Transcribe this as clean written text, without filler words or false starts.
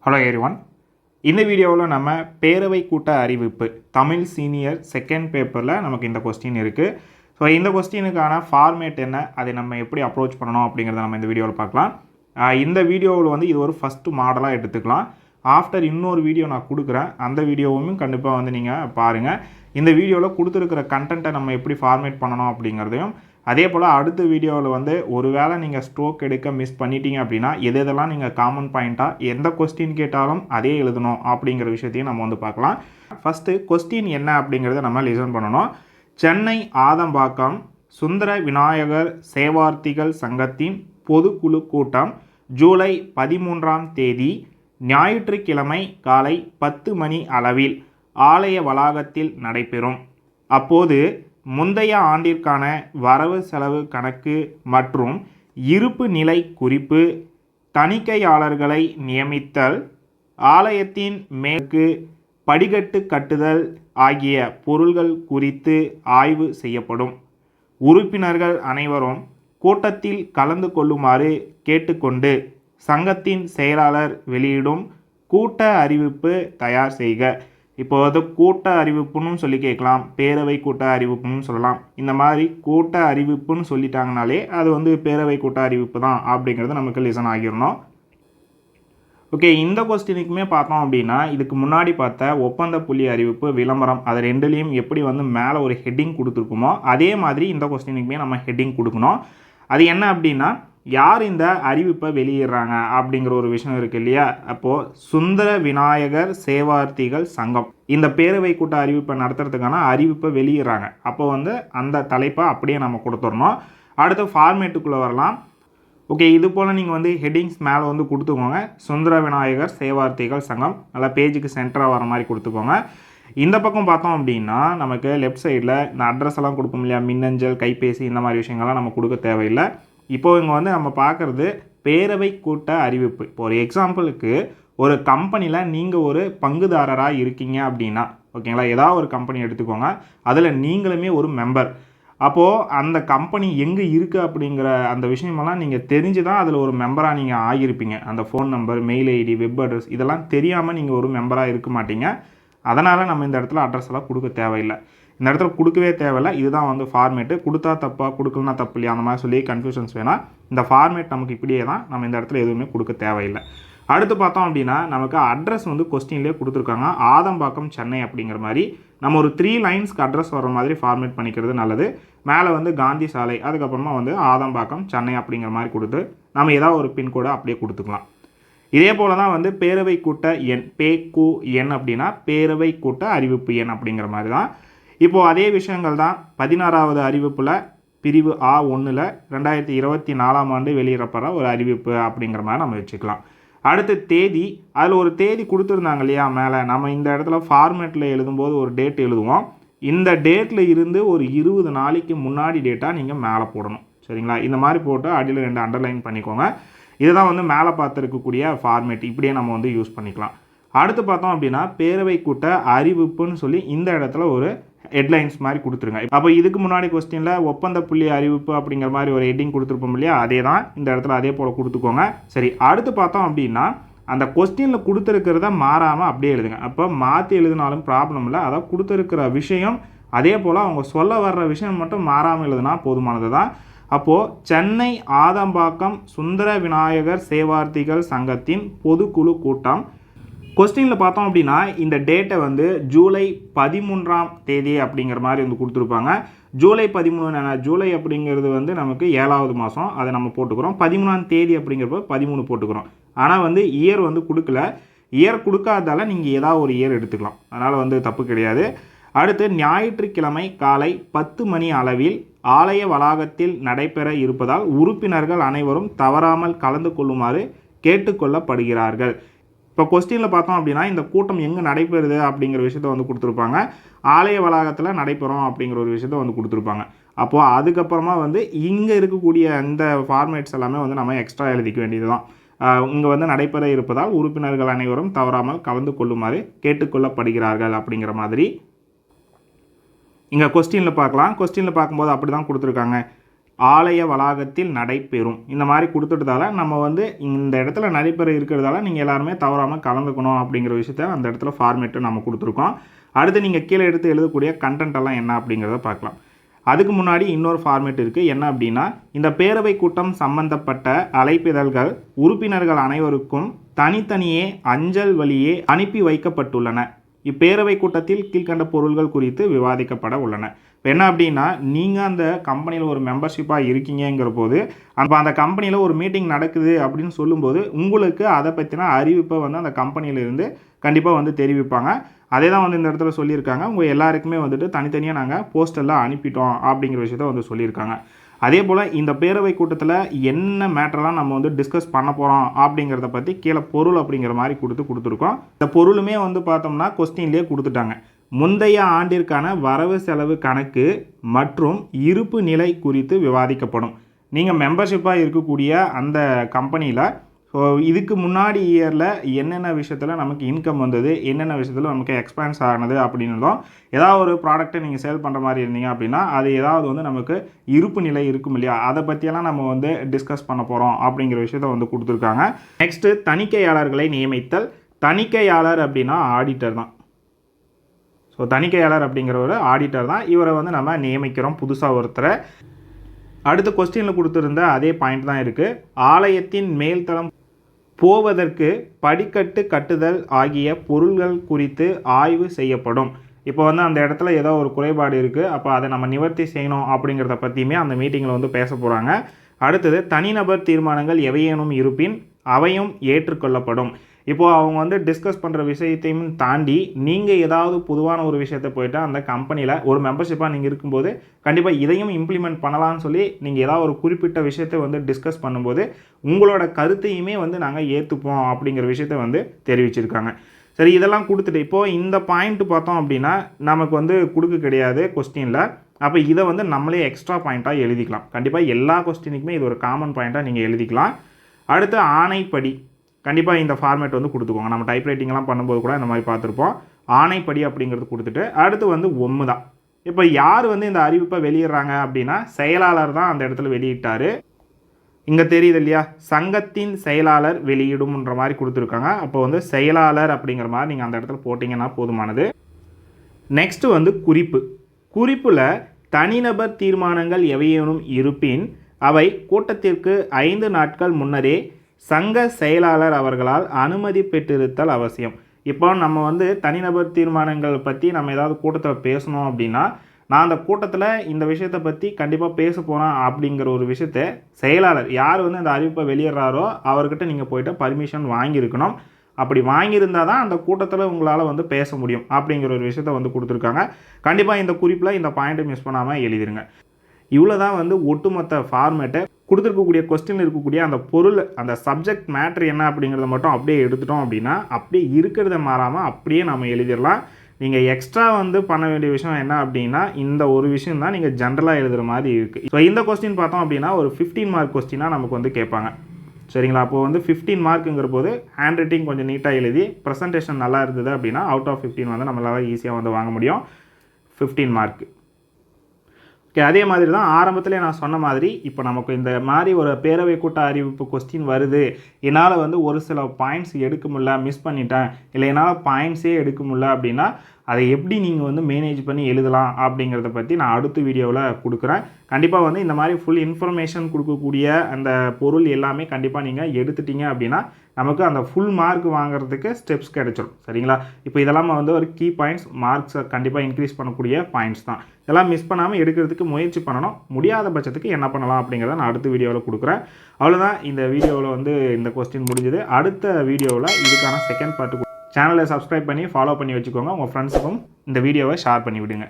Hello everyone. இந்த வீடியோவில் நம்ம பேரவை கூட்ட அறிவிப்பு தமிழ் சீனியர் செகண்ட் பேப்பரில் நமக்கு இந்த கொஸ்டின் இருக்குது. ஸோ இந்த கொஸ்டினுக்கான ஃபார்மேட் என்ன, அதை நம்ம எப்படி அப்ரோச் பண்ணணும் அப்படிங்கிறத நம்ம இந்த வீடியோவில் பார்க்கலாம். இந்த வீடியோவில் வந்து இது ஒரு ஃபஸ்ட்டு மாடலாக எடுத்துக்கலாம். ஆஃப்டர் இன்னொரு வீடியோ நான் கொடுக்குறேன், அந்த வீடியோவும் கண்டிப்பாக வந்து நீங்கள் பாருங்கள். இந்த வீடியோவில் கொடுத்துருக்கிற கண்டென்ட்டை நம்ம எப்படி ஃபார்மேட் பண்ணணும் அப்படிங்கிறதையும், அதே போல் அடுத்த வீடியோவில் வந்து ஒரு வேளை நீங்கள் ஸ்ட்ரோக் எடுக்க மிஸ் பண்ணிட்டீங்க அப்படின்னா எதெல்லாம் நீங்கள் காமன் பாயிண்ட்டாக எந்த கொஸ்டின் கேட்டாலும் அதே எழுதணும் அப்படிங்கிற விஷயத்தையும் நம்ம வந்து பார்க்கலாம். ஃபஸ்ட்டு கொஸ்டின் என்ன அப்படிங்கிறத நம்ம லிசன் பண்ணணும். சென்னை ஆதம்பாக்கம் சுந்தர விநாயகர் சேவார்த்திகள் சங்கத்தின் பொதுக்குழு கூட்டம் ஜூலை 13ஆம் தேதி ஞாயிற்றுக்கிழமை காலை 10 மணி அளவில் ஆலய வளாகத்தில் நடைபெறும். அப்போது முந்தைய ஆண்டிற்கான வரவு செலவு கணக்கு மற்றும் இருப்பு நிலை குறிப்பு, தணிக்கையாளர்களை நியமித்தல், ஆலயத்தின் மேற்கு படிக்கட்டு கட்டுதல் ஆகிய பொருள்கள் குறித்து ஆய்வு செய்யப்படும். உறுப்பினர்கள் அனைவரும் கூட்டத்தில் கலந்து கொள்ளுமாறு கேட்டுக்கொண்டு சங்கத்தின் செயலாளர் வெளியிடும் கூட்ட அறிவிப்பு தயார் செய்க. இப்போ அது கூட்ட அறிவிப்புன்னு சொல்லி கேட்கலாம், பேரவை கூட்ட அறிவிப்புன்னு சொல்லலாம். இந்த மாதிரி கூட்ட அறிவிப்புன்னு சொல்லிட்டாங்கனாலே அது வந்து பேரவை கூட்ட அறிவிப்பு தான் அப்படிங்கிறது நமக்கு லிசன் ஆகிடணும். ஓகே, இந்த கொஸ்டினுக்குமே பார்த்தோம் அப்படின்னா இதுக்கு முன்னாடி பார்த்த ஒப்பந்த புள்ளி அறிவிப்பு, விளம்பரம், அது ரெண்டுலேயும் எப்படி வந்து மேலே ஒரு ஹெட்டிங் கொடுத்துருக்குமோ அதே மாதிரி இந்த கொஸ்டினுக்குமே நம்ம ஹெட்டிங் கொடுக்கணும். அது என்ன அப்படின்னா, யார் இந்த அறிவிப்பை வெளியிடுறாங்க அப்படிங்கிற ஒரு விஷயம் இருக்குது இல்லையா. அப்போது சுந்தர விநாயகர் சேவார்த்திகள் சங்கம் இந்த பேரவை கூட்ட அறிவிப்பை நடத்துறதுக்கான அறிவிப்பை வெளியிடுறாங்க. அப்போ வந்து அந்த தலைப்பை அப்படியே நம்ம கொடுத்துடணும். அடுத்து ஃபார்மேட்டுக்குள்ளே வரலாம். ஓகே, இது போல் நீங்கள் வந்து ஹெட்டிங்ஸ் மேலே வந்து கொடுத்துக்கோங்க. சுந்தர விநாயகர் சேவார்த்திகள் சங்கம் நல்லா பேஜுக்கு சென்டராக வர மாதிரி கொடுத்துக்கோங்க. இந்த பக்கம் பார்த்தோம் அப்படின்னா நமக்கு லெஃப்ட் சைடில் இந்த அட்ரஸ் எல்லாம் கொடுப்போம் இல்லையா, மின்னஞ்சல், கைபேசி, இந்த மாதிரி விஷயங்கள்லாம் நம்ம கொடுக்க தேவையில்லை. இப்போது இங்கே வந்து நம்ம பார்க்குறது பேரவை கூட்ட அறிவிப்பு. இப்போ ஒரு எக்ஸாம்பிளுக்கு ஒரு கம்பெனியில் நீங்கள் ஒரு பங்குதாரராக இருக்கீங்க அப்படின்னா, ஓகேங்களா, ஏதாவது ஒரு கம்பெனி எடுத்துக்கோங்க, அதில் நீங்களுமே ஒரு மெம்பர். அப்போது அந்த கம்பெனி எங்கே இருக்குது அப்படிங்கிற அந்த விஷயமெல்லாம் நீங்கள் தெரிஞ்சு தான் அதில் ஒரு மெம்பராக நீங்கள் ஆகியிருப்பீங்க. அந்த phone number, mail ID, web address இதெல்லாம் தெரியாமல் நீங்கள் ஒரு மெம்பராக இருக்க மாட்டீங்க. அதனால் நம்ம இந்த இடத்துல அட்ரஸ் எல்லாம் கொடுக்க தேவையில்லை. இந்த இடத்துல கொடுக்கவே தேவையில்லை. இதுதான் வந்து ஃபார்மேட்டு. கொடுத்தா தப்பா, கொடுக்கலனா தப்பு இல்லையா, அந்த மாதிரி சொல்லி கன்ஃபியூஷன்ஸ் வேணாம். இந்த ஃபார்மேட் நமக்கு இப்படியே தான், நம்ம இந்த இடத்துல எதுவுமே கொடுக்க தேவையில்லை. அடுத்து பார்த்தோம் அப்படின்னா நமக்கு அட்ரஸ் வந்து கொஸ்டின்லேயே கொடுத்துருக்காங்க. ஆதம்பாக்கம் சென்னை அப்படிங்கிற மாதிரி நம்ம ஒரு 3 லைன்ஸ்க்கு அட்ரஸ் வர மாதிரி ஃபார்மேட் பண்ணிக்கிறது நல்லது. மேலே வந்து காந்தி சாலை, அதுக்கப்புறமா வந்து ஆதம்பாக்கம் சென்னை அப்படிங்கிற மாதிரி கொடுத்து நம்ம ஏதாவது ஒரு பின்கோடை அப்படியே கொடுத்துக்கலாம். இதே போல் தான் வந்து பேரவை கூட்ட எண், PQ அப்படின்னா பேரவை கூட்ட அறிவிப்பு எண் அப்படிங்கிற மாதிரி தான். இப்போது அதே விஷயங்கள் தான் 16வது அறிவிப்பில் பிரிவு A1ல் 2024ஆம் ஆண்டு வெளியிடப்படுற ஒரு அறிவிப்பு அப்படிங்கிற மாதிரி நம்ம வச்சுக்கலாம். அடுத்து தேதி, அதில் ஒரு தேதி கொடுத்துருந்தாங்க இல்லையா மேலே, நம்ம இந்த இடத்துல ஃபார்மேட்டில் எழுதும்போது ஒரு டேட் எழுதுவோம். இந்த டேட்டில் இருந்து ஒரு 20 நாளைக்கு முன்னாடி டேட்டாக நீங்கள் மேலே போடணும். சரிங்களா, இந்த மாதிரி போட்டு அடியில் 2 அண்டர்லைன் பண்ணிக்கோங்க. இதுதான் வந்து மேலே பார்த்துருக்கக்கூடிய ஃபார்மேட். இப்படியே நம்ம வந்து யூஸ் பண்ணிக்கலாம். அடுத்து பார்த்தோம் அப்படின்னா பேரவை கூட்ட அறிவிப்புன்னு சொல்லி இந்த இடத்துல ஒரு ஹெட்லைன்ஸ் மாதிரி கொடுத்துருங்க. அப்போ இதுக்கு முன்னாடி கொஸ்டினில் ஒப்பந்த புள்ளி அறிவிப்பு அப்படிங்கிற மாதிரி ஒரு ஹெட்டிங் கொடுத்துருப்போம் இல்லையா, அதே தான் இந்த இடத்துல அதே போல் கொடுத்துக்கோங்க. சரி, அடுத்து பார்த்தோம் அப்படின்னா அந்த கொஸ்டினில் கொடுத்துருக்கிறத மாறாமல் அப்படியே எழுதுங்க. அப்போ மாற்றி எழுதினாலும் ப்ராப்ளம் இல்லை. அதாவது கொடுத்துருக்கிற விஷயம் அதே போல் அவங்க சொல்ல வர்ற விஷயம் மட்டும் மாறாமல் எழுதுனா போதுமானது தான். அப்போது சென்னை ஆதம்பாக்கம் சுந்தர விநாயகர் சேவார்த்திகள் சங்கத்தின் பொதுக்குழு கூட்டம். கொஸ்டினில் பார்த்தோம் அப்படின்னா இந்த டேட்டை வந்து ஜூலை 13ஆம் தேதி அப்படிங்கிற மாதிரி வந்து கொடுத்துருப்பாங்க. ஜூலை 13, ஜூலை அப்படிங்கிறது வந்து நமக்கு 7வது மாதம், அதை நம்ம போட்டுக்கிறோம். 13ஆம் தேதி அப்படிங்கிறப்ப 13 போட்டுக்கிறோம். ஆனால் வந்து இயர் வந்து கொடுக்கல. இயர் கொடுக்காதால நீங்கள் ஏதாவது ஒரு இயர் எடுத்துக்கலாம், அதனால் வந்து தப்பு கிடையாது. அடுத்து ஞாயிற்றுக்கிழமை காலை 10 மணி அளவில் ஆலய வளாகத்தில் நடைபெற இருப்பதால் உறுப்பினர்கள் அனைவரும் தவறாமல் கலந்து கொள்ளுமாறு கேட்டுக்கொள்ளப்படுகிறார்கள். இப்போ கொஸ்டினில் பார்த்தோம் அப்படின்னா இந்த கூட்டம் எங்கே நடைபெறுது அப்படிங்கிற விஷயத்த வந்து கொடுத்துருப்பாங்க. ஆலய வளாகத்தில் நடைபெறும் அப்படிங்கிற ஒரு விஷயத்த வந்து கொடுத்துருப்பாங்க. அப்போது அதுக்கப்புறமா வந்து இங்கே இருக்கக்கூடிய இந்த ஃபார்மேட்ஸ் எல்லாமே வந்து நம்ம எக்ஸ்ட்ரா எழுதிக்க வேண்டியது தான். இங்கே வந்து நடைபெற இருப்பதால் உறுப்பினர்கள் அனைவரும் தவறாமல் கலந்து கொள்ளுமாறு கேட்டுக்கொள்ளப்படுகிறார்கள் அப்படிங்கிற மாதிரி இங்கே கொஸ்டினில் பார்க்கலாம். கொஸ்டினில் பார்க்கும்போது அப்படி தான் கொடுத்துருக்காங்க. ஆலய வளாகத்தில் நடைபெறும். இந்த மாதிரி கொடுத்துட்டதால நம்ம வந்து இந்த இடத்துல நடைபெற இருக்கிறதால நீங்கள் எல்லாருமே தவறாமல் கலந்துக்கணும் அப்படிங்கிற விஷயத்த அந்த இடத்துல ஃபார்மேட்டை நம்ம கொடுத்துருக்கோம். அடுத்து நீங்கள் கீழே எடுத்து எழுதக்கூடிய கண்டென்ட் எல்லாம் என்ன அப்படிங்கிறத பார்க்கலாம். அதுக்கு முன்னாடி இன்னொரு ஃபார்மேட் இருக்குது. என்ன அப்படின்னா, இந்த பேரவை கூட்டம் சம்பந்தப்பட்ட அழைப்பிதழ்கள் உறுப்பினர்கள் அனைவருக்கும் தனித்தனியே அஞ்சல் வழியே அனுப்பி வைக்கப்பட்டுள்ளன. இப்பேரவை கூட்டத்தில் கீழ்கண்ட பொருள்கள் குறித்து விவாதிக்கப்பட உள்ளன. இப்போ என்ன அப்படின்னா, நீங்கள் அந்த கம்பெனியில் ஒரு மெம்பர்ஷிப்பாக இருக்கீங்கிற போது அந்த கம்பெனியில் ஒரு மீட்டிங் நடக்குது அப்படின்னு சொல்லும்போது உங்களுக்கு அதை பற்றின அறிவிப்பை வந்து அந்த கம்பெனியிலேருந்து கண்டிப்பாக வந்து தெரிவிப்பாங்க. அதே தான் வந்து இந்த இடத்துல சொல்லியிருக்காங்க. உங்கள் எல்லாருக்குமே வந்துட்டு தனித்தனியாக நாங்கள் போஸ்டெல்லாம் அனுப்பிட்டோம் அப்படிங்கிற விஷயத்த வந்து சொல்லியிருக்காங்க. அதே போல் இந்த பேரவை கூட்டத்தில் என்ன மேட்டர்லாம் நம்ம வந்து டிஸ்கஸ் பண்ண போகிறோம் அப்படிங்கிறத பற்றி கீழே பொருள் அப்படிங்கிற மாதிரி கொடுத்துருக்கோம். இந்த பொருளுமே வந்து பார்த்தோம்னா கொஸ்டின்லேயே கொடுத்துட்டாங்க. முந்தைய ஆண்டிற்கான வரவு செலவு கணக்கு மற்றும் இருப்பு நிலை குறித்து விவாதிக்கப்படும். நீங்கள் மெம்பர்ஷிப்பாக இருக்கக்கூடிய அந்த கம்பெனியில் ஸோ இதுக்கு முன்னாடி இயரில் என்னென்ன விஷயத்தில் நமக்கு இன்கம் வந்தது, என்னென்ன விஷயத்தில் நமக்கு எக்ஸ்பென்ஸ் ஆனது அப்படின்றதும், ஏதாவது ஒரு ப்ராடக்ட்டை நீங்கள் சேல் பண்ணுற மாதிரி இருந்தீங்க அப்படின்னா அது ஏதாவது வந்து நமக்கு இருப்பு நிலை இருக்கும் இல்லையா, அதை பற்றியெல்லாம் நம்ம வந்து டிஸ்கஸ் பண்ண போகிறோம் அப்படிங்கிற விஷயத்த வந்து கொடுத்துருக்காங்க. நெக்ஸ்ட்டு தணிக்கையாளர்களை நியமித்தல். தணிக்கையாளர் அப்படின்னா ஆடிட்டர் தான். ஸோ தணிக்கையாளர் அப்படிங்கிற ஒரு ஆடிட்டர் தான். இவரை வந்து நம்ம நியமிக்கிறோம் புதுசாக ஒருத்தரை. அடுத்த கொஸ்டினில் கொடுத்துருந்த அதே பாயிண்ட் தான் இருக்குது. ஆலயத்தின் மேல்தளம் போவதற்கு படிக்கட்டு கட்டுதல் ஆகிய பொருள்கள் குறித்து ஆய்வு செய்யப்படும். இப்போ வந்து அந்த இடத்துல ஏதோ ஒரு குறைபாடு இருக்குது, அப்போ அதை நம்ம நிவர்த்தி செய்யணும் அப்படிங்கிறத பற்றியுமே அந்த மீட்டிங்கில் வந்து பேச போகிறாங்க. அடுத்தது தனிநபர் தீர்மானங்கள் எவையேனும் இருப்பின் அவையும் ஏற்றுக்கொள்ளப்படும். இப்போது அவங்க வந்து டிஸ்கஸ் பண்ணுற விஷயத்தையும் தாண்டி நீங்கள் ஏதாவது பொதுவான ஒரு விஷயத்தை போய்ட்டு அந்த கம்பெனியில் ஒரு மெம்பர்ஷிப்பாக நீங்கள் இருக்கும்போது கண்டிப்பாக இதையும் இம்ப்ளிமெண்ட் பண்ணலாம்னு சொல்லி நீங்கள் ஏதாவது ஒரு குறிப்பிட்ட விஷயத்தை வந்து டிஸ்கஸ் பண்ணும்போது உங்களோட கருத்தையுமே வந்து நாங்கள் ஏற்றுப்போம் அப்படிங்கிற விஷயத்தை வந்து தெரிவிச்சிருக்காங்க. சரி, இதெல்லாம் கொடுத்துட்டு இப்போது இந்த பாயிண்ட் பார்த்தோம் அப்படின்னா நமக்கு வந்து கொடுக்க கிடையாது கொஸ்டினில். அப்போ இதை வந்து நம்மளே எக்ஸ்ட்ரா பாயிண்ட்டாக எழுதிக்கலாம். கண்டிப்பாக எல்லா கொஸ்டினுக்குமே இது ஒரு காமன் பாயிண்ட்டாக நீங்கள் எழுதிக்கலாம். அடுத்து ஆணைப்படி கண்டிப்பாக இந்த ஃபார்மேட் வந்து கொடுத்துக்கோங்க. நம்ம டைப்ரைட்டிங்லாம் பண்ணும்போது கூட இந்த மாதிரி பார்த்துருப்போம். ஆணைப்படி அப்படிங்கிறது கொடுத்துட்டு அடுத்து வந்து ஒன்று தான். இப்போ யார் வந்து இந்த அறிவிப்பை வெளியிடுறாங்க அப்படின்னா செயலாளர் தான் அந்த இடத்துல வெளியிட்டார். இங்கே தெரியுது இல்லையா, சங்கத்தின் செயலாளர் வெளியிடும்ன்ற மாதிரி கொடுத்துருக்காங்க. அப்போ வந்து செயலாளர் அப்படிங்கிற மாதிரி நீங்கள் அந்த இடத்துல போட்டிங்கன்னா போதுமானது. நெக்ஸ்ட்டு வந்து குறிப்பு. குறிப்பில் தனிநபர் தீர்மானங்கள் எவையேனும் இருப்பின் அவை கூட்டத்திற்கு 5 நாட்கள் முன்னரே சங்க செயலாளர் அவர்களால் அனுமதி பெற்றிருத்தல் அவசியம். இப்போ நம்ம வந்து தனிநபர் தீர்மானங்கள் பற்றி நம்ம ஏதாவது கூட்டத்தில் பேசணும் அப்படின்னா நான் அந்த கூட்டத்தில் இந்த விஷயத்தை பற்றி கண்டிப்பாக பேச போகிறேன் அப்படிங்கிற ஒரு விஷயத்தை செயலாளர் யார் வந்து அந்த அறிவிப்பை வெளியிடுறாரோ அவர்கிட்ட நீங்கள் போய்ட்டு பர்மிஷன் வாங்கியிருக்கணும். அப்படி வாங்கியிருந்தால் தான் அந்த கூட்டத்தில் உங்களால் வந்து பேச முடியும் அப்படிங்கிற ஒரு விஷயத்த வந்து கொடுத்துருக்காங்க. கண்டிப்பாக இந்த குறிப்பில் இந்த பாயிண்ட்டை மிஸ் பண்ணாமல் எழுதிருங்க. இவ்வளோ தான் வந்து ஒட்டுமொத்த ஃபார்மேட்டை. கொடுத்துருக்கக்கூடிய கொஸ்டின் இருக்கக்கூடிய அந்த பொருள் அந்த சப்ஜெக்ட் மேட்ரு என்ன அப்படிங்கிறத மட்டும் அப்படியே எடுத்துட்டோம் அப்படின்னா அப்படியே இருக்கிறத மாறாமல் அப்படியே நம்ம எழுதிடலாம். நீங்கள் எக்ஸ்ட்ரா வந்து பண்ண வேண்டிய விஷயம் என்ன அப்படின்னா இந்த ஒரு விஷயம் தான் நீங்கள் ஜென்ரலாக எழுதுகிற மாதிரி இருக்குது. ஸோ இந்த கொஸ்டின் பார்த்தோம் அப்படின்னா ஒரு 15 மார்க் கொஸ்டினாக நமக்கு வந்து கேட்பாங்க. சரிங்களா, அப்போது வந்து 15 மார்க்குங்கிற போது ஹேண்ட் ரைட்டிங் கொஞ்சம் நீட்டாக எழுதி ப்ரெசன்டேஷன் நல்லா இருந்தது அப்படின்னா அவுட் ஆஃப் 15 வந்து நம்மளால் ஈஸியாக வந்து வாங்க முடியும் 15 மார்க்கு. ஓகே, அதே மாதிரி தான் ஆரம்பத்திலே நான் சொன்ன மாதிரி இப்போ நமக்கு இந்த மாதிரி ஒரு பேரவை கூட்ட அறிவிப்பு கொஸ்டின் வருது, என்னால் வந்து ஒரு சில பாயிண்ட்ஸ் எடுக்க முடியல, மிஸ் பண்ணிட்டேன், இல்லை என்னால் பாயிண்ட்ஸே எடுக்க முடியல அப்படின்னா அதை எப்படி நீங்கள் வந்து மேனேஜ் பண்ணி எழுதலாம் அப்படிங்கிறத பற்றி நான் அடுத்த வீடியோவில் கொடுக்குறேன். கண்டிப்பாக வந்து இந்த மாதிரி ஃபுல் இன்ஃபர்மேஷன் கொடுக்கக்கூடிய அந்த பொருள் எல்லாமே கண்டிப்பாக நீங்கள் எடுத்துட்டீங்க அப்படின்னா நமக்கு அந்த ஃபுல் மார்க் வாங்குறதுக்கு ஸ்டெப்ஸ் கிடைச்சிடும். சரிங்களா, இப்போ இதெல்லாம் வந்து ஒரு கீ பாயிண்ட்ஸ், மார்க்ஸை கண்டிப்பாக இன்க்ரீஸ் பண்ணக்கூடிய பாயிண்ட்ஸ் தான். இதெல்லாம் மிஸ் பண்ணாமல் எடுக்கிறதுக்கு முயற்சி பண்ணணும். முடியாத பட்சத்துக்கு என்ன பண்ணலாம் அப்படிங்கிறத நான் அடுத்த வீடியோவில் கொடுக்குறேன். அவ்வளோதான், இந்த வீடியோவில் வந்து இந்த கொஸ்டின் முடிஞ்சது. அடுத்த வீடியோவில் இதுக்கான செகண்ட் பார்ட்டு சேனலை சப்ஸ்கிரைப் பண்ணி ஃபாலோ பண்ணி வச்சுக்கோங்க. உங்கள் ஃப்ரெண்ட்ஸுக்கும் இந்த வீடியோவை ஷேர் பண்ணி விடுங்க.